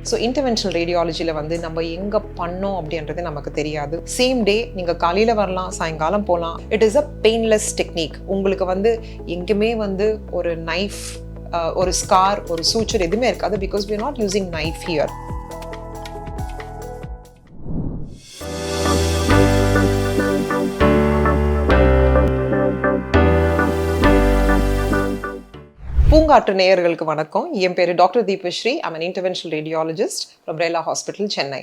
So interventional ரேடியாலஜியில் வந்து நம்ம எங்கே பண்ணோம் அப்படின்றது நமக்கு தெரியாது. சேம் டே நீங்கள் காலையில் வரலாம், சாயங்காலம் போகலாம். It is a painless technique. உங்களுக்கு வந்து எங்கேயுமே வந்து ஒரு நைஃப், ஒரு ஸ்கார், ஒரு சூச்சர் எதுவுமே இருக்காது. Because we are not using knife here. பூங்காற்று நேயர்களுக்கு வணக்கம். என் பேர் doctor T.Deepashree. I'm an Interventional Radiologist from Brela Hospital, Chennai.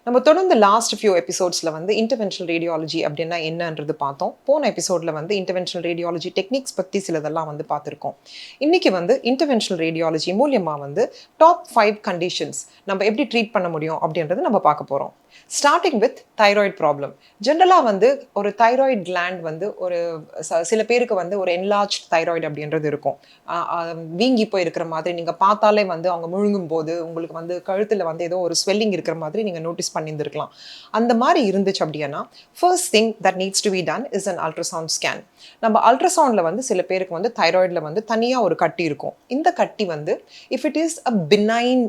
நம்ம தொடர்ந்து லாஸ்ட் ஃபியூ எபிசோட்ஸில் வந்து இன்டர்வென்ஷனல் ரேடியாலஜி அப்படின்னா என்னன்றது பார்த்தோம். போன எபிசோடில் வந்து இன்டர்வென்ஷனல் ரேடியாலஜி டெக்னிக்ஸ் பற்றி சிலதெல்லாம் வந்து பார்த்துருக்கோம். இன்றைக்கி வந்து இன்டர்வென்ஷனல் ரேடியாலஜி மூலியமாக வந்து டாப் 5 கண்டிஷன்ஸ் நம்ம எப்படி ட்ரீட் பண்ண முடியும் அப்படின்றது நம்ம பார்க்க போகிறோம். Starting with thyroid problem. ஜென்ரலாக வந்து ஒரு தைராய்டு கிளாண்ட் வந்து ஒரு சில பேருக்கு வந்து ஒரு என்லார்ஜ் தைராய்டு அப்படின்றது இருக்கும். வீங்கி போய் இருக்கிற மாதிரி நீங்கள் பார்த்தாலே வந்து அவங்க முழுங்கும் போது உங்களுக்கு வந்து கழுத்தில் வந்து ஏதோ ஒரு ஸ்வெல்லிங் இருக்கிற மாதிரி நீங்கள் நோட்டீஸ் பண்ணியிருந்துருக்கலாம். அந்த மாதிரி இருந்துச்சு அப்படின்னா first thing that needs to be done is an ultrasound scan. நம்ம அல்ட்ராசவுண்டில் வந்து சில பேருக்கு வந்து தைராய்டில் வந்து தனியாக ஒரு கட்டி இருக்கும். இந்த கட்டி வந்து if it is a benign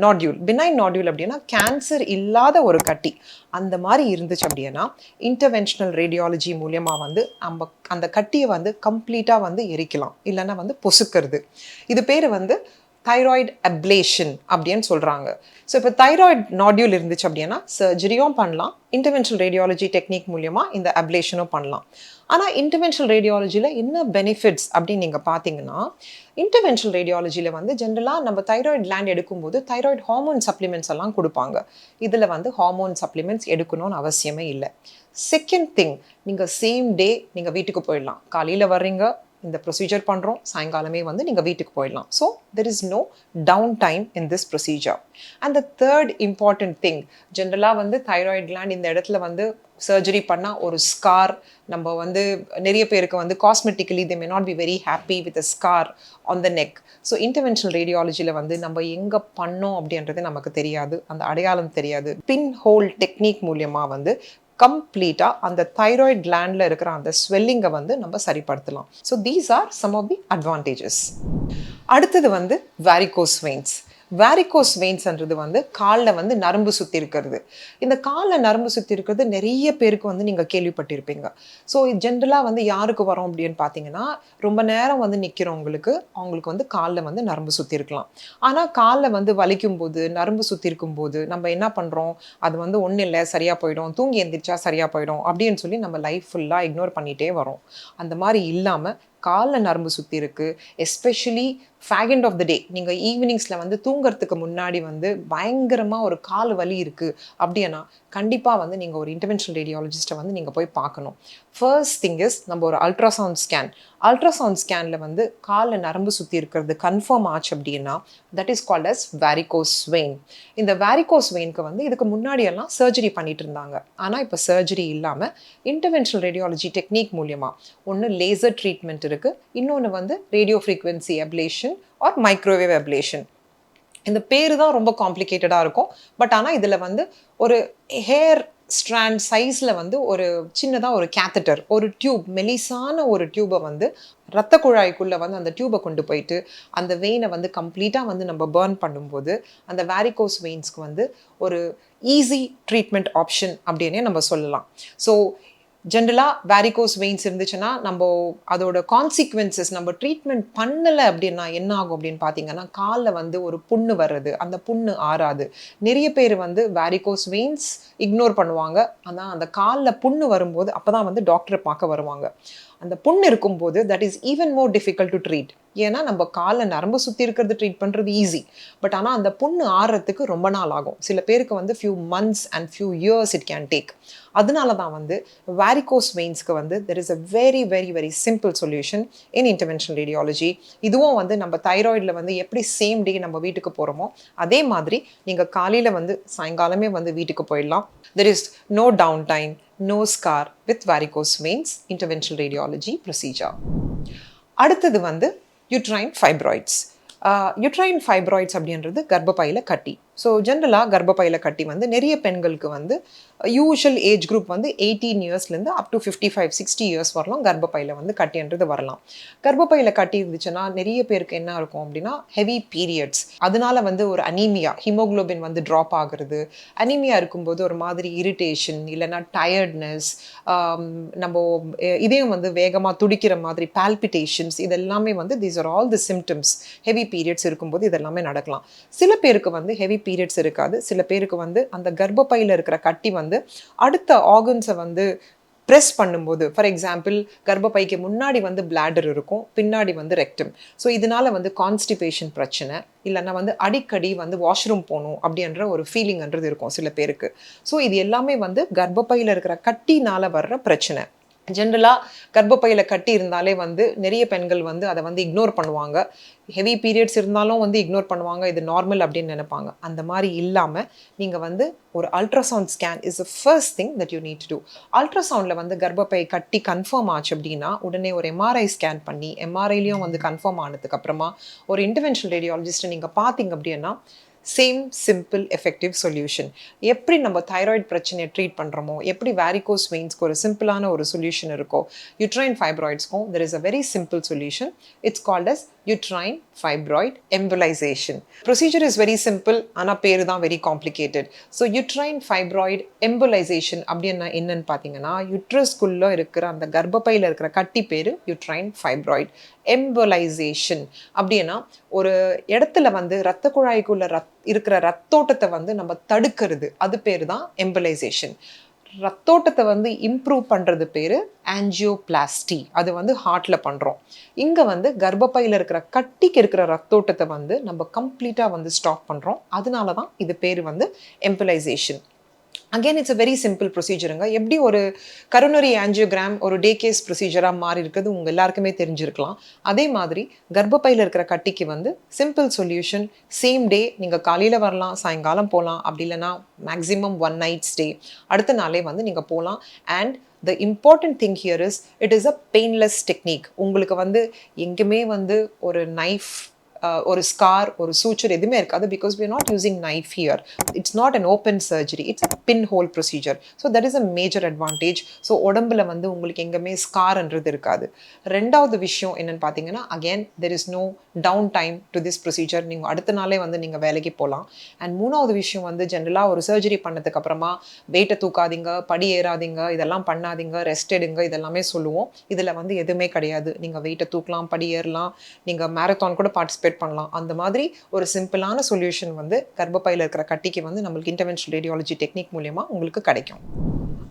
nodule. Benign nodule அப்படின்னா கேன்சர் இல்லாத ஒரு கட்டி, அந்த மாதிரி இருந்துச்சு அப்படின்னா இன்டர்வென்ஷனல் ரேடியாலஜி மூலியமாக வந்து நம்ம அந்த கட்டியை வந்து கம்ப்ளீட்டாக வந்து எரிக்கலாம், இல்லைன்னா வந்து பொசுக்கிறது. இது பேர் வந்து தைராய்டு அப்ளேஷன் அப்படின்னு சொல்கிறாங்க. ஸோ இப்போ தைராய்டு நாட்யூல் இருந்துச்சு அப்படின்னா சர்ஜரியும் பண்ணலாம், இன்டர்வென்ஷனல் ரேடியாலஜி டெக்னிக் மூலியமாக இந்த அப்ளேஷனும் பண்ணலாம். ஆனால் இன்டர்வென்ஷனல் ரேடியாலஜியில் என்ன பெனிஃபிட்ஸ் அப்படின்னு நீங்கள் பார்த்தீங்கன்னா, இன்டர்வென்ஷனல் ரேடியாலஜியில் வந்து ஜென்ரலாக நம்ம தைராய்டு கிளாண்ட் எடுக்கும்போது தைராய்டு ஹார்மோன் சப்ளிமெண்ட்ஸ் எல்லாம் கொடுப்பாங்க. இதில் வந்து ஹார்மோன் சப்ளிமெண்ட்ஸ் எடுக்கணும்னு அவசியமே இல்லை. செகண்ட் திங், நீங்கள் சேம் டே நீங்கள் வீட்டுக்கு போயிடலாம். காலையில் வர்றீங்க, இந்த ப்ரொசீஜர் பண்ணுறோம், சாயங்காலமே வந்து நீங்கள் வீட்டுக்கு போயிடலாம். So there is no downtime in this procedure. And the third important thing, ஜென்ரலாக வந்து தைராய்டு கிளாண்ட் இந்த இடத்துல வந்து சர்ஜரி பண்ணால் ஒரு ஸ்கார், நம்ம வந்து நிறைய பேருக்கு வந்து cosmetically they may not be very happy with a scar on the neck. So interventional ரேடியாலஜியில் வந்து நம்ம எங்கே பண்ணோம் அப்படின்றது நமக்கு தெரியாது, அந்த அடையாளம் தெரியாது. பின் ஹோல் டெக்னிக் மூலியமாக வந்து கம்ப்ளீட்டாக அந்த தைராய்டு கிளாண்டில் இருக்கிற அந்த ஸ்வெல்லிங்கை வந்து நம்ம சரிப்படுத்தலாம். So these are some of the advantages. அடுத்தது வந்து varicose veins. வேரிகோஸ் வெயின்ஸ்ன்றது வந்து காலில் வந்து நரம்பு சுற்றி இருக்கிறது. இந்த காலில் நரம்பு சுற்றி இருக்கிறது நிறைய பேருக்கு வந்து நீங்கள் கேள்விப்பட்டிருப்பீங்க. ஸோ ஜென்ரலாக வந்து யாருக்கு வரோம் அப்படின்னு பார்த்தீங்கன்னா, ரொம்ப நேரம் வந்து நிற்கிறவங்களுக்கு அவங்களுக்கு வந்து காலில் வந்து நரம்பு சுற்றி இருக்கலாம். ஆனால் காலில் வந்து வலிக்கும் போது, நரம்பு சுற்றி இருக்கும்போது நம்ம என்ன பண்ணுறோம், அது வந்து ஒன்றும் இல்லை, சரியாக போயிடும், தூங்கி எந்திரிச்சா சரியாக போயிடும் அப்படின்னு சொல்லி நம்ம லைஃப் ஃபுல்லாக இக்னோர் பண்ணிகிட்டே வரோம். அந்த மாதிரி இல்லாமல் காலில் நரம்பு சுற்றி இருக்குது, எஸ்பெஷலி ஃபேகண்ட் ஆஃப் த டே, நீங்கள் ஈவினிங்ஸில் வந்து தூங்குறதுக்கு முன்னாடி வந்து பயங்கரமாக ஒரு கால் வலி இருக்குது அப்படின்னா கண்டிப்பாக வந்து நீங்கள் ஒரு இன்டர்வென்ஷனல் ரேடியாலஜிஸ்ட்டை வந்து நீங்கள் போய் பார்க்கணும். ஃபர்ஸ்ட் திங் இஸ் நம்ம ஒரு அல்ட்ராசவுண்ட் ஸ்கேன். அல்ட்ராசவுண்ட் ஸ்கேனில் வந்து காலில் நரம்பு சுற்றி இருக்கிறது கன்ஃபார்ம் ஆச்சு அப்படின்னா that is called as varicose vein. இந்த varicose vein-க்கு வந்து இதுக்கு முன்னாடியெல்லாம் சர்ஜரி பண்ணிட்டு இருந்தாங்க. ஆனால் இப்போ சர்ஜரி இல்லாமல் இன்டர்வென்ஷனல் ரேடியாலஜி டெக்னிக் மூலியமாக ஒன்று லேசர் ட்ரீட்மெண்ட் இருக்குது, இன்னொன்று வந்து radio frequency ablation or microwave ablation. இந்த பேர் தான் ரொம்ப காம்ப்ளிகேட்டடாக இருக்கும். பட் ஆனால் இதில் வந்து ஒரு ஹேர் ஸ்ட்ராண்ட் சைஸில் வந்து ஒரு சின்னதாக ஒரு கேத்தட்டர், ஒரு டியூப், மெலிசான ஒரு டியூபை வந்து ரத்த குழாய்க்குள்ளே வந்து அந்த டியூபை கொண்டு போயிட்டு அந்த வெயினை வந்து கம்ப்ளீட்டாக வந்து நம்ம பர்ன் பண்ணும்போது அந்த வேரிகோஸ் வெயின்ஸ்க்கு வந்து ஒரு ஈஸி ட்ரீட்மெண்ட் ஆப்ஷன் அப்படின்னே நம்ம சொல்லலாம். ஸோ ஜென்ரலாக வேரிகோஸ் வெயின்ஸ் இருந்துச்சுன்னா நம்ம அதோட கான்சிக்வன்சஸ், நம்ம ட்ரீட்மெண்ட் பண்ணலை அப்படின்னா என்ன ஆகும் அப்படின்னு பார்த்தீங்கன்னா, காலில் வந்து ஒரு புண்ணு வர்றது, அந்த புண்ணு ஆறாது. நிறைய பேர் வந்து வேரிகோஸ் வெயின்ஸ் இக்னோர் பண்ணுவாங்க. ஆனால் அந்த காலில் புண்ணு வரும்போது அப்போ தான் வந்து டாக்டரை பார்க்க வருவாங்க. அந்த புண்ணு இருக்கும்போது that is even more difficult to treat. ஏன்னா நம்ம காலில் நரம்பு சுற்றி இருக்கிறது ட்ரீட் பண்ணுறது ஈஸி, பட் ஆனால் அந்த புண்ணு ஆறுறதுக்கு ரொம்ப நாள் ஆகும். சில பேருக்கு வந்து few months and few years it can take. அதனால தான் வந்து வேரிகோஸ் வெயின்ஸ்க்கு வந்து there is a very very very simple solution in interventional radiology. இதுவும் வந்து நம்ம தைராய்டில் வந்து எப்படி சேம் டே நம்ம வீட்டுக்கு போகிறோமோ அதே மாதிரி நீங்கள் காலையில் வந்து சாயங்காலமே வந்து வீட்டுக்கு போயிடலாம். There is no downtime, no scar with varicose veins, interventional radiology procedure. அடுத்தது வந்து uterine fibroids. யூட்ரைன் ஃபைப்ராய்ட்ஸ் அப்படின்றது கர்ப்பப்பையில் கட்டி. ஸோ ஜென்ரலாக கர்ப்பப்பையில் கட்டி வந்து நிறைய பெண்களுக்கு வந்து யூஷுவல் ஏஜ் குரூப் வந்து 18 இயர்ஸ்லேருந்து அப் டு 55-60 இயர்ஸ் வரலாம் கர்ப்பப்பையில் வந்து கட்டின்றது வரலாம். கர்ப்பப்பையில் கட்டி இருந்துச்சுன்னா நிறைய பேருக்கு என்ன இருக்கும் அப்படின்னா ஹெவி பீரியட்ஸ், அதனால வந்து ஒரு அனீமியா, ஹீமோக்ளோபின் வந்து ட்ராப் ஆகுறது, அனீமியா இருக்கும்போது ஒரு மாதிரி இரிட்டேஷன் இல்லைன்னா டயர்ட்னஸ், நம்ம இதயம் வந்து வேகமாக துடிக்கிற மாதிரி பால்பிட்டேஷன்ஸ், இதெல்லாமே வந்து these are all the symptoms. Heavy periods இருக்கும்போது இதெல்லாமே நடக்கலாம். சில பேருக்கு வந்து ஹெவி பீரியட்ஸ் இருக்காது. சில பேருக்கு வந்து அந்த கர்ப்பப்பையில் இருக்கிற கட்டி வந்து அடுத்த ஆர்கன்ஸை வந்து ப்ரெஸ் பண்ணும்போது, ஃபார் எக்ஸாம்பிள் கர்ப்பப்பைக்கு முன்னாடி வந்து பிளாடர் இருக்கும், பின்னாடி வந்து ரெக்டம். ஸோ இதனால வந்து கான்ஸ்டிபேஷன் பிரச்சனை, இல்லைன்னா வந்து அடிக்கடி வந்து வாஷ்ரூம் போகணும் அப்படின்ற ஒரு ஃபீலிங்ன்றது இருக்கும் சில பேருக்கு. ஸோ இது எல்லாமே வந்து கர்ப்பப்பையில் இருக்கிற கட்டினால் வர்ற பிரச்சனை. ஜென்ரலாக கர்ப்பப்பையில் கட்டி இருந்தாலே வந்து நிறைய பெண்கள் வந்து அதை வந்து இக்னோர் பண்ணுவாங்க. ஹெவி பீரியட்ஸ் இருந்தாலும் வந்து இக்னோர் பண்ணுவாங்க, இது நார்மல் அப்படின்னு நினைப்பாங்க. அந்த மாதிரி இல்லாமல் நீங்கள் வந்து ஒரு ultrasound scan is the first thing that you need to do. அல்ட்ராசவுண்டில் வந்து கர்ப்பப்பை கட்டி கன்ஃபார்ம் ஆச்சு அப்படின்னா உடனே ஒரு எம்ஆர்ஐ ஸ்கேன் பண்ணி, எம்ஆர்ஐலையும் வந்து கன்ஃபார்ம் ஆனதுக்கப்புறமா ஒரு இன்டர்வென்ஷனல் ரேடியாலஜிஸ்ட்டை நீங்கள் பார்த்தீங்க அப்படின்னா சேம் சிம்பிள் எஃபெக்டிவ் சொல்யூஷன். எப்படி நம்ம தைராய்டு பிரச்சனையை ட்ரீட் பண்ணுறோமோ, எப்படி varicose வெயின்ஸ்க்கு ஒரு சிம்பிளான ஒரு சொல்யூஷன் இருக்கோ, uterine ஃபைப்ராய்ட்ஸ்க்கும் there is a very simple solution. It's called as uterine fibroid embolization. Procedure is very simple, ஆனால் பேரு தான் very complicated. So uterine fibroid embolization அப்படின்னா என்னன்னு பார்த்தீங்கன்னா, யூட்ரஸ்குள்ளே இருக்கிற அந்த கர்ப்பப்பையில் இருக்கிற கட்டி பேர் uterine fibroid. எம்போலைசேஷன் அப்படின்னா ஒரு இடத்துல வந்து இரத்த குழாய்க்குள்ள இருக்கிற ரத்தோட்டத்தை வந்து நம்ம தடுக்கிறது, அது பேர் தான் எம்போலைசேஷன். ரத்தோட்டத்தை வந்து இம்ப்ரூவ் பண்ணுறது பேர் ஆஞ்சியோபிளாஸ்டி, அது வந்து ஹார்ட்டில் பண்ணுறோம். இங்கே வந்து கர்ப்பப்பையில் இருக்கிற கட்டிக்கு இருக்கிற ரத்தோட்டத்தை வந்து நம்ம கம்ப்ளீட்டாக வந்து ஸ்டாப் பண்ணுறோம். அதனால தான் இது பேர் வந்து embolisation. Again it's a very simple ப்ரொசீஜருங்க. எப்படி ஒரு கரோனரி ஆஞ்சியோகிராம் ஒரு டே கேஸ் ப்ரொசீஜராக மாறி இருக்கிறது உங்கள் எல்லாருக்குமே தெரிஞ்சிருக்கலாம். அதே மாதிரி கர்ப்பப்பையில் இருக்கிற கட்டிக்கு வந்து சிம்பிள் சொல்யூஷன், சேம் டே, நீங்கள் காலையில் வரலாம், சாயங்காலம் போகலாம், அப்படி இல்லைனா மேக்ஸிமம் 1 night ஸ்டே, அடுத்த நாளே வந்து நீங்கள் போகலாம். And the important thing here is it is a painless technique. உங்களுக்கு வந்து எங்குமே வந்து ஒரு நைஃப், ஒரு ஸ்கார், ஒரு சூச்சர் எதுவுமே இருக்காது. Because we are not using knife here. It's not an open surgery. It's a pinhole procedure. So that is a major advantage. So உடம்புல வந்து உங்களுக்கு எங்கேயுமே ஸ்கார்ன்றது இருக்காது. ரெண்டாவது விஷயம் என்னன்னு பார்த்தீங்கன்னா, again there is no down time to this procedure. நீங்கள் அடுத்த நாளே வந்து நீங்கள் வேலைக்கு போகலாம். அண்ட் மூணாவது விஷயம் வந்து ஜென்ரலாக ஒரு சர்ஜரி பண்ணதுக்கு அப்புறமா வெயிட்டை தூக்காதீங்க, படி ஏறாதீங்க, இதெல்லாம் பண்ணாதீங்க, ரெஸ்ட் எடுங்க, இதெல்லாமே சொல்லுவோம். இதில் வந்து எதுவுமே கிடையாது. நீங்கள் வெயிட்டை தூக்கலாம், படி ஏறலாம், நீங்கள் மேரத்தான் கூட பார்ட்டிசிபேட் பண்ணலாம். அந்த மாதிரி ஒரு சிம்பிளான சொல்யூஷன் வந்து கர்ப்பப்பையில் இருக்கிற கட்டிக்கு வந்து நம்மளுக்கு இன்டர்வென்ஷனல் ரேடியாலஜி டெக்னிக் மூலமா உங்களுக்கு கிடைக்கும்.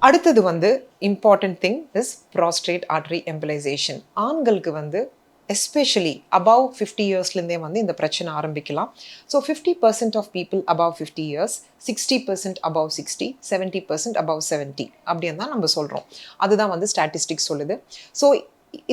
அடுத்தது வந்து important thing is prostate artery embolization. ஆண்களுக்கு வந்து எஸ்பெஷலி above 50 இயர்ஸ்லேருந்தே வந்து இந்த பிரச்சனை ஆரம்பிக்கலாம். So 50% of people above 50 years, 60% above 60, 70% above 70 அப்படின்னு தான் நம்ம சொல்கிறோம். அதுதான் வந்து ஸ்டாட்டிஸ்டிக்ஸ் சொல்லுது. ஸோ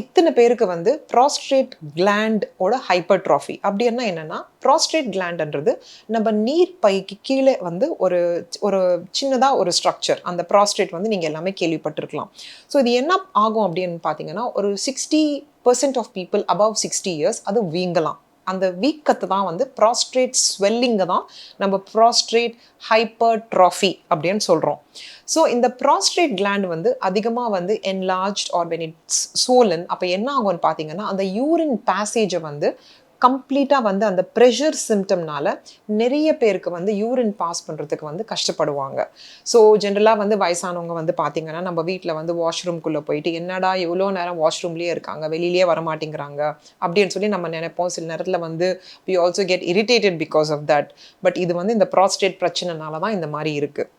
இத்தனை பேருக்கு வந்து ப்ராஸ்ட்ரேட் கிளாண்டோட ஹைப்பர்ட்ராஃபி அப்படின்னா என்னென்னா, ப்ராஸ்ட்ரேட் கிளாண்ட்ன்றது நம்ம நீர் பைக்கு கீழே வந்து ஒரு ஒரு சின்னதாக ஒரு ஸ்ட்ரக்சர், அந்த ப்ராஸ்ட்ரேட் வந்து நீங்கள் எல்லாமே கேள்விப்பட்டிருக்கலாம். ஸோ இது என்ன ஆகும் அப்படின்னு பார்த்தீங்கன்னா, ஒரு 60% ஆஃப் பீப்புள் above 60 இயர்ஸ் அது வீங்கலாம். அந்த வீக்கத்தை தான் வந்து ப்ராஸ்ட்ரேட் ஸ்வெல்லிங்கை தான் நம்ம ப்ராஸ்ட்ரேட் ஹைப்பர்ட்ராஃபி அப்படின்னு சொல்கிறோம். ஸோ இந்த ப்ராஸ்ட்ரேட் கிளாண்ட் வந்து அதிகமாக வந்து என்லார்ஜ்ட் ஆர் வென் இட்ஸ் swollen, அப்போ என்ன ஆகும்னு பார்த்தீங்கன்னா, அந்த யூரின் பேசேஜை வந்து கம்ப்ளீட்டாக வந்து அந்த ப்ரெஷர் சிம்டம்னால நிறைய பேருக்கு வந்து யூரின் பாஸ் பண்ணுறதுக்கு வந்து கஷ்டப்படுவாங்க. ஸோ ஜென்ரலாக வந்து வயசானவங்க வந்து பார்த்திங்கன்னா, நம்ம வீட்டில் வந்து வாஷ்ரூம்குள்ளே போயிட்டு என்னடா எவ்வளோ நேரம் வாஷ்ரூம்லேயே இருக்காங்க, வெளியிலேயே வரமாட்டேங்கிறாங்க அப்படின்னு சொல்லி நம்ம நினைப்போம். சில நேரத்தில் வந்து we also get irritated because of that. But இது வந்து இந்த ப்ராஸ்டேட் பிரச்சனைனால தான் இந்த மாதிரி இருக்குது.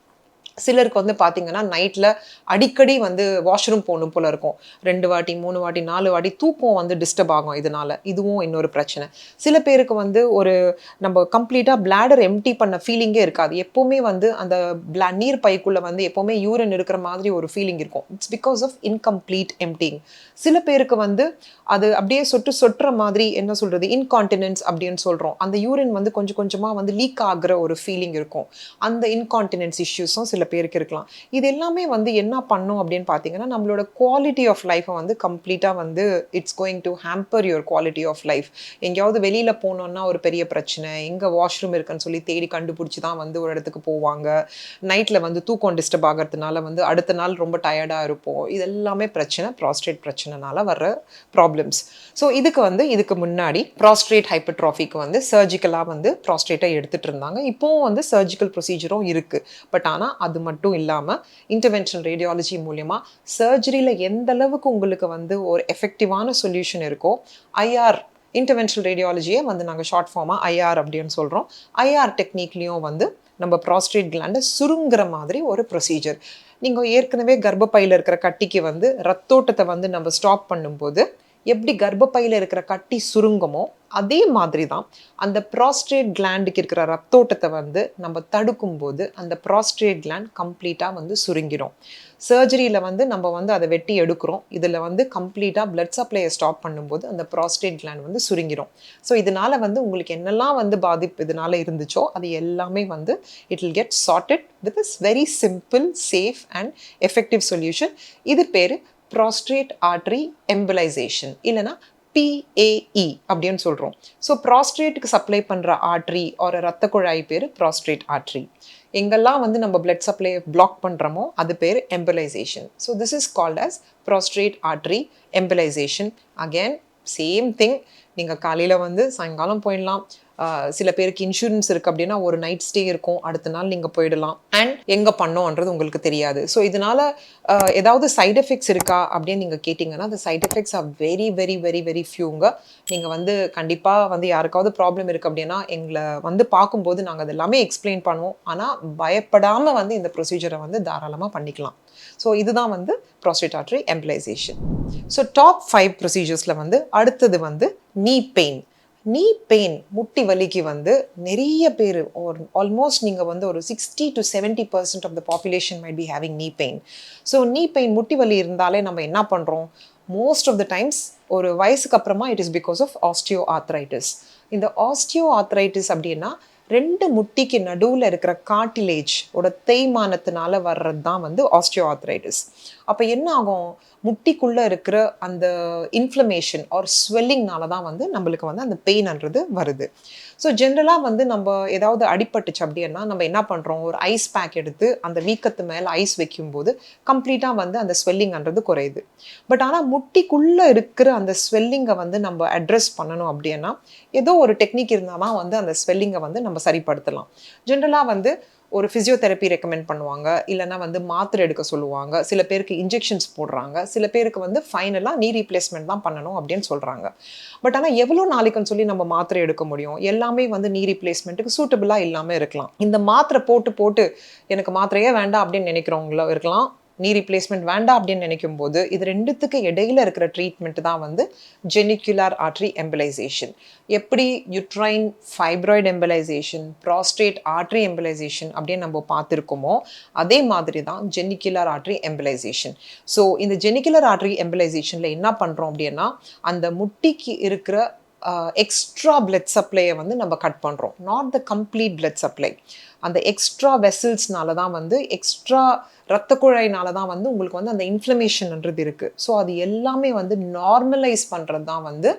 சிலருக்கு வந்து பார்த்தீங்கன்னா நைட்டில் அடிக்கடி வந்து வாஷ்ரூம் போகணும் போல் இருக்கும். 2 வாட்டி 3 வாட்டி 4 வாட்டி தூக்கம் வந்து டிஸ்டர்ப் ஆகும். இதனால் இதுவும் இன்னொரு பிரச்சனை. சில பேருக்கு வந்து ஒரு நம்ம கம்ப்ளீட்டாக பிளாடர் எம்டி பண்ண ஃபீலிங்கே இருக்காது. எப்போவுமே வந்து அந்த நீர் பைக்குள்ளே வந்து எப்போவுமே யூரின் இருக்கிற மாதிரி ஒரு ஃபீலிங் இருக்கும். It's because of incomplete emptying. சில பேருக்கு வந்து அது அப்படியே சொட்டுற மாதிரி, என்ன சொல்கிறது, இன்கான்டினன்ஸ் அப்படின்னு சொல்கிறோம். அந்த யூரின் வந்து கொஞ்சம் கொஞ்சமாக வந்து லீக் ஆகிற ஒரு ஃபீலிங் இருக்கும். அந்த இன்கான்டினன்ஸ் இஷ்யூஸும் சில பேருக்கு இருக்கலாம். இது எல்லாமே வந்து என்ன பண்ணும் அப்படின்னு பார்த்தீங்கன்னா, நம்மளோட குவாலிட்டி ஆஃப் லைஃப்பை வந்து கம்ப்ளீட்டா வந்து it's going to hamper your quality of life. எங்கேயாவது வெளியில போனோம்னா ஒரு பெரிய பிரச்சனை, எங்க வாஷ்ரூம் இருக்குன்னு சொல்லி தேடி கண்டுபிடிச்சு தான் வந்து ஒரு இடத்துக்கு போவாங்க. நைட்ல வந்து தூக்கம் டிஸ்டர்ப் ஆகிறதுனால வந்து அடுத்த நாள் ரொம்ப டயர்டா இருப்போம். இது எல்லாமே பிரச்சனை, ப்ராஸ்டேட் பிரச்சனைனால வர்ற ப்ராப்ளம்ஸ். ஸோ இதுக்கு முன்னாடி ப்ராஸ்டேட் ஹைப்பர்ட்ராஃபிக்கு வந்து சர்ஜிக்கலா வந்து ப்ராஸ்டேட்டை எடுத்துட்டு இருந்தாங்க. இப்போவும் வந்து சர்ஜிக்கல் ப்ரொசீஜரும் இருக்கு. பட் ஆனா அது மட்டும் இல்லாம இன்டர்வென்ஷனல் ரேடியாலஜி மூலியமா சர்ஜரியில எந்த அளவுக்கு உங்களுக்கு வந்து ஒரு எஃபெக்டிவான சொல்யூஷன் இருக்கோ, ஐஆர் இன்டர்வென்ஷனல் ரேடியாலஜியை வந்து நாங்கள் ஷார்ட் ஃபார்மாக ஐஆர் அப்படின்னு சொல்கிறோம். ஐஆர் டெக்னிக்லேயும் வந்து நம்ம ப்ராஸ்டேட் கிளாண்டை சுருங்குற மாதிரி ஒரு ப்ரொசீஜர். நீங்கள் ஏற்கனவே கர்ப்பப்பையில் இருக்கிற கட்டிக்கு வந்து ரத்தோட்டத்தை வந்து நம்ம ஸ்டாப் பண்ணும்போது எப்படி கர்ப்பப்பையில் இருக்கிற கட்டி சுருங்குமோ அதே மாதிரி தான் அந்த ப்ராஸ்டேட் கிளாண்டுக்கு இருக்கிற ரத்தோட்டத்தை வந்து நம்ம தடுக்கும்போது அந்த ப்ராஸ்டேட் கிளாண்ட் கம்ப்ளீட்டாக வந்து சுருங்கிடும். சர்ஜரியில் வந்து நம்ம வந்து அதை வெட்டி எடுக்கிறோம். இதில் வந்து கம்ப்ளீட்டாக பிளட் சப்ளையை ஸ்டாப் பண்ணும்போது அந்த ப்ராஸ்டேட் கிளாண்ட் வந்து சுருங்கிடும். ஸோ இதனால் வந்து உங்களுக்கு என்னெல்லாம் வந்து பாதிப்பு இதனால் இருந்துச்சோ அது எல்லாமே வந்து it will get started with is very simple, safe and effective solution. இது பேர் prostate artery embolization இல்லைனா PAE அப்படின்னு சொல்கிறோம். ஸோ ப்ராஸ்ட்ரேட்டுக்கு சப்ளை பண்ணுற ஆர்ட்ரி ஒரு ரத்த குழாய் பேர் ப்ராஸ்ட்ரேட் ஆர்ட்ரி. எங்கெல்லாம் வந்து நம்ம பிளட் சப்ளையை பிளாக் பண்ணுறோமோ அது பேர் embolisation. So this is called as prostate artery embolisation. Again same thing, நீங்கள் காலையில் வந்து சாயங்காலம் போயிடலாம். சில பேருக்கு இன்சூரன்ஸ் இருக்குது அப்படின்னா ஒரு நைட் ஸ்டே இருக்கும், அடுத்த நாள் நீங்கள் போயிடலாம். அண்ட் எங்கே பண்ணோன்றது உங்களுக்கு தெரியாது. ஸோ இதனால் ஏதாவது சைட் எஃபெக்ட்ஸ் இருக்கா அப்படின்னு நீங்கள் கேட்டிங்கன்னா அந்த side effects are very very very very ஃபியூங்க. நீங்கள் வந்து கண்டிப்பாக வந்து யாருக்காவது ப்ராப்ளம் இருக்குது அப்படின்னா எங்களை வந்து பார்க்கும்போது நாங்கள் அது எல்லாமே எக்ஸ்பிளைன் பண்ணுவோம். ஆனால் பயப்படாமல் வந்து இந்த ப்ரொசீஜரை வந்து தாராளமாக பண்ணிக்கலாம். ஸோ இதுதான் வந்து prostate artery embolisation. So top 5 ப்ரொசீஜர்ஸில் வந்து அடுத்தது வந்து நீ பெயின். நீ பெயின், முட்டி வலிக்கு வந்து நிறைய பேர் ஆல்மோஸ்ட் நீங்கள் வந்து ஒரு 60 to 70% of the population might be having knee pain. So knee pain, முட்டி வலி இருந்தாலே நம்ம என்ன பண்ணுறோம், மோஸ்ட் ஆஃப் த டைம்ஸ் ஒரு வயசுக்கு அப்புறமா it is because of osteoarthritis. இந்த ஆஸ்டியோ ஆர்த்ரைட்டிஸ் அப்படின்னா 2 முட்டிக்கு நடுவில் இருக்கிற கார்டிலேஜ் ஓட தேய்மானத்தினால வர்றது தான் வந்து ஆஸ்டியோ ஆர்த்ரைட்டிஸ். அப்போ என்ன ஆகும், முட்டிக்குள்ளே இருக்கிற அந்த இன்ஃப்ளமேஷன் ஆர் ஸ்வெல்லிங்னால தான் வந்து நம்மளுக்கு வந்து அந்த பெயின்ன்றது வருது. ஸோ ஜென்ரலாக வந்து நம்ம ஏதாவது அடிபட்டுச்சு அப்படின்னா நம்ம என்ன பண்ணுறோம், ஒரு ஐஸ் பேக் எடுத்து அந்த வீக்கத்து மேலே ஐஸ் வைக்கும்போது கம்ப்ளீட்டாக வந்து அந்த ஸ்வெல்லிங்ன்றது குறையுது. பட் ஆனால் முட்டிக்குள்ளே இருக்கிற அந்த ஸ்வெல்லிங்கை வந்து நம்ம அட்ரெஸ் பண்ணணும் அப்படின்னா ஏதோ ஒரு டெக்னிக் இருந்தால் தான் வந்து அந்த ஸ்வெல்லிங்கை வந்து நம்ம சரிப்படுத்தலாம். ஜென்ரலாக வந்து ஒரு ஃபிசியோதெரப்பி ரெக்கமெண்ட் பண்ணுவாங்க, இல்லைனா வந்து மாத்திரை எடுக்க சொல்லுவாங்க, சில பேருக்கு இன்ஜெக்ஷன்ஸ் போடுறாங்க, சில பேருக்கு வந்து ஃபைனலாக நீ ரீப்ளேஸ்மெண்ட் தான் பண்ணணும் அப்படின்னு சொல்கிறாங்க. பட் ஆனால் எவ்வளோ நாளைக்குன்னு சொல்லி நம்ம மாத்திரை எடுக்க முடியும், எல்லாமே வந்து நீ ரீப்ளேஸ்மெண்ட்டுக்கு சூட்டபிளாக இல்லாமல் இருக்கலாம். இந்த மாத்திரை போட்டு எனக்கு மாத்திரையே வேண்டாம் அப்படின்னு நினைக்கிறவங்களும் இருக்கலாம். நீ ரீப்ளேஸ்மெண்ட் வேண்டாம் அப்படின்னு நினைக்கும் போது இது ரெண்டுத்துக்கு இடையில இருக்கிற ட்ரீட்மெண்ட் தான் வந்து ஜெனிகுலர் ஆர்டரி எம்பலைசேஷன். எப்படி uterine fibroid embolisation, prostate artery embolisation அப்படின்னு நம்ம பார்த்துருக்கோமோ அதே மாதிரி தான் ஜெனிகுலர் ஆர்டரி எம்பலைசேஷன். ஸோ இந்த ஜெனிகுலர் ஆர்டரி எம்பலைசேஷனில் என்ன பண்ணுறோம் அப்படின்னா அந்த முட்டிக்கு இருக்கிற எக்ஸ்ட்ரா பிளட் சப்ளையை வந்து நம்ம கட் பண்ணுறோம், not the complete blood supply. அந்த எக்ஸ்ட்ரா வெசல்ஸ்னால தான் வந்து எக்ஸ்ட்ரா ரத்த குழாயினால தான் வந்து உங்களுக்கு வந்து அந்த இன்ஃப்ளமேஷன்ன்றது இருக்குது. ஸோ அது எல்லாமே வந்து நார்மலைஸ் பண்ணுறது தான் வந்து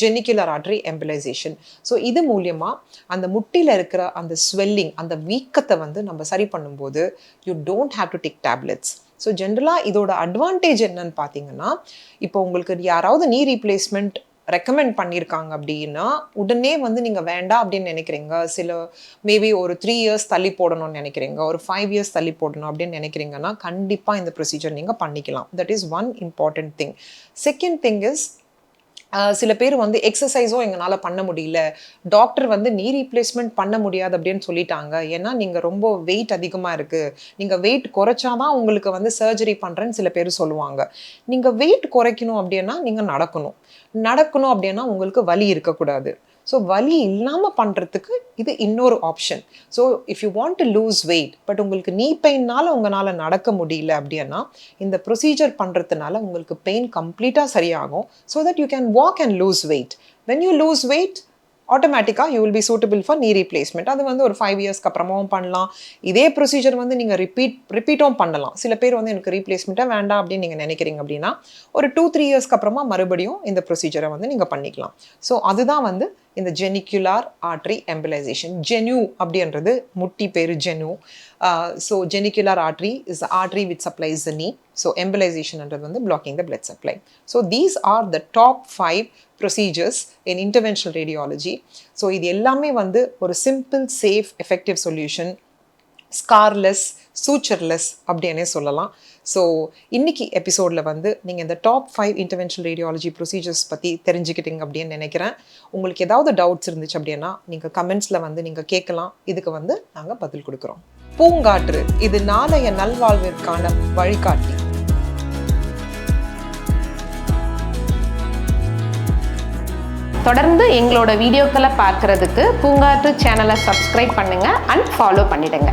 ஜெனிகுலர் ஆர்டரி எம்பலைசேஷன். ஸோ இது மூலியமாக அந்த முட்டியில் இருக்கிற அந்த ஸ்வெல்லிங், அந்த வீக்கத்தை வந்து நம்ம சரி பண்ணும்போது you don't have to take tablets. So ஜென்ரலாக இதோட அட்வான்டேஜ் என்னன்னு பார்த்தீங்கன்னா, இப்போ உங்களுக்கு யாராவது நீ ரீப்ளேஸ்மெண்ட் ரெக்கமெண்ட் பண்ணியிருக்காங்க அப்படின்னா உடனே வந்து நீங்கள் வேண்டாம் அப்படின்னு நினைக்கிறீங்க, சில மேபி ஒரு 3 years தள்ளி போடணும்னு நினைக்கிறீங்க, ஒரு 5 years தள்ளி போடணும் அப்படின்னு நினைக்கிறீங்கன்னா கண்டிப்பாக இந்த ப்ரொசீஜர் நீங்கள் பண்ணிக்கலாம். That is one important thing. Second thing is சில பேர் வந்து எக்ஸசைஸும் எங்களால் பண்ண முடியல, டாக்டர் வந்து நீ ரீப்ளேஸ்மெண்ட் பண்ண முடியாது அப்படின்னு சொல்லிட்டாங்க, ஏன்னா நீங்கள் ரொம்ப வெயிட் அதிகமாக இருக்குது, நீங்கள் வெயிட் குறைச்சாதான் உங்களுக்கு வந்து சர்ஜரி பண்ணுறேன்னு சில பேர் சொல்லுவாங்க. நீங்கள் வெயிட் குறைக்கணும் அப்படின்னா நீங்கள் நடக்கணும் அப்படின்னா உங்களுக்கு வலி இருக்கக்கூடாது. ஸோ வலி இல்லாமல் பண்ணுறதுக்கு இது இன்னொரு option. So if you want to lose weight but உங்களுக்கு நீ பெயின்னால உங்களால் நடக்க முடியல அப்படின்னா இந்த ப்ரொசீஜர் பண்ணுறதுனால உங்களுக்கு பெயின் கம்ப்ளீட்டாக சரியாகும். So that you can walk and lose weight. When you lose weight ஆட்டோமேட்டிக்காக you will be suitable for knee replacement. அது வந்து ஒரு 5 இயர்ஸ்க்கு அப்புறமாவும் பண்ணலாம். இதே ப்ரொசீஜர் வந்து நீங்கள் ரிப்பீட்டும் பண்ணலாம். சில பேர் வந்து எனக்கு ரீப்ளேஸ்மெண்ட்டாக வேண்டாம் அப்படின்னு நீங்கள் நினைக்கிறீங்க அப்படின்னா ஒரு 2-3 இயர்ஸ்க்கு அப்புறமா மறுபடியும் இந்த ப்ரொசீஜரை வந்து நீங்கள் பண்ணிக்கலாம். ஸோ அதுதான் வந்து இந்த ஜெனிகுலார் ஆர்டரி எம்பலைசேஷன். ஜெனு அப்படின்றது முட்டி பேரு ஜெனு. So genicular artery is the artery which supplies the knee. So எம்பலைசேஷன்ன்றது வந்து blocking the blood supply. So these are the top 5 procedures in interventional radiology. So இது எல்லாமே வந்து ஒரு simple, safe, effective solution, scarless, sutureless அப்படின்னே சொல்லலாம். So இன்னைக்கு எபிசோடில் வந்து நீங்கள் இந்த டாப் 5 இன்டர்வென்ஷனல் ரேடியாலஜி ப்ரொசீஜர்ஸ் பற்றி தெரிஞ்சுக்கிட்டீங்க அப்படின்னு நினைக்கிறேன். உங்களுக்கு ஏதாவது டவுட்ஸ் இருந்துச்சு அப்படின்னா நீங்கள் கமெண்ட்ஸில் வந்து நீங்கள் கேட்கலாம். இதுக்கு வந்து நாங்கள் பதில் கொடுக்குறோம். பூங்காற்று இது நாளைய நல்வாழ்விற்கான வழிகாட்டி. தொடர்ந்து எங்களோட வீடியோக்களை பார்க்கறதுக்கு பூங்காற்று சேனலை சப்ஸ்கிரைப் பண்ணுங்கள் அண்ட் ஃபாலோ பண்ணிடுங்க.